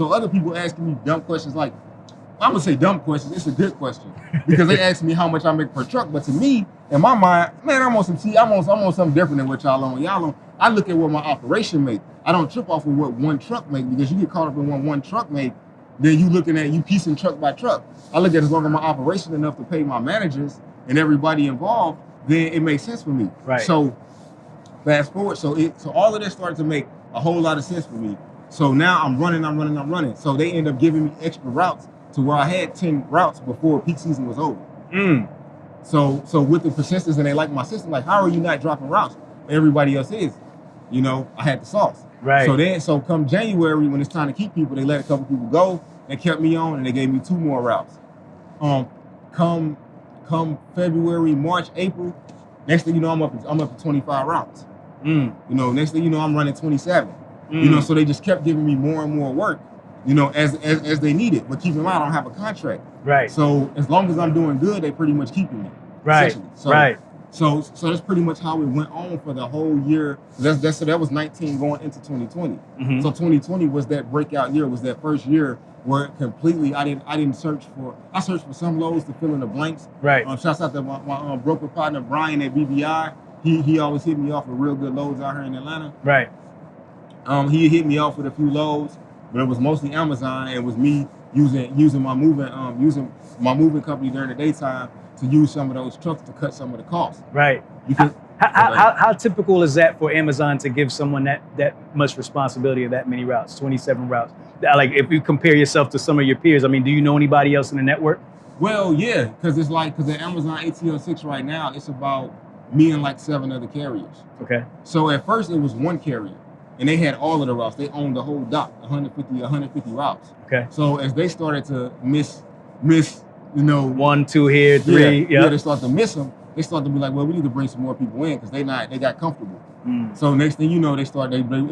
So other people asking me dumb questions like, I'm gonna say dumb questions. It's a good question because they ask me how much I make per truck. But to me, in my mind, man, I'm on something different than what y'all on. Y'all on. I look at what my operation make. I don't trip off of what one truck make because you get caught up in what one truck make. Then you piecing truck by truck. I look at as long as my operation enough to pay my managers and everybody involved, then it makes sense for me. Right. So fast forward, so all of this started to make a whole lot of sense for me. So now I'm running. So they end up giving me extra routes to where I had 10 routes before peak season was over. So with the persistence and they like my system, like, how are you not dropping routes? Everybody else is. You know, I had the sauce. Right. So come January, when it's time to keep people, they let a couple people go. They kept me on and they gave me 2 more routes. Come February, March, April, next thing you know, I'm up to 25 routes. You know, next thing you know, I'm running 27. You know, so they just kept giving me more and more work, you know, as they need it. But keep in mind, I don't have a contract. Right. So as long as I'm doing good, they pretty much keeping me. Right. So that's pretty much how it went on for the whole year. So that was 19 going into 2020. So 2020 was that breakout year. Was that first year where completely I searched for some loads to fill in the blanks. Right. Shouts out to my broker partner Brian at BBI. He always hit me off with real good loads out here in Atlanta. Right. He hit me off with a few loads, but it was mostly Amazon. And it was me using my moving company during the daytime to use some of those trucks to cut some of the costs. Right. How typical is that for Amazon to give someone that much responsibility of that many routes, 27 routes? Like, if you compare yourself to some of your peers, I mean, do you know anybody else in the network? Well, yeah, because at Amazon ATL 6 right now, it's about me and like 7 other carriers. Okay. So at first it was one carrier, and they had all of the routes. They owned the whole dock, 150 routes. Okay. So as they started to miss, you know, 1, 2 here, 3. Yeah, they started to miss them. They started to be like, well, we need to bring some more people in because they got comfortable. So next thing you know, it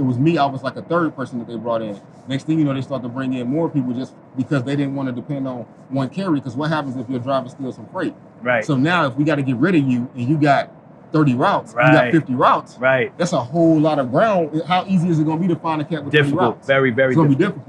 was me. I was like a third person that they brought in. Next thing you know, they started to bring in more people just because they didn't want to depend on one carrier. Because what happens if your driver steals some freight? Right. So now if we got to get rid of you and you got 30 routes, you got 50 routes. Right. That's a whole lot of ground. How easy is it going to be to find a cat with 30 routes? Very, very difficult. It's going to be difficult.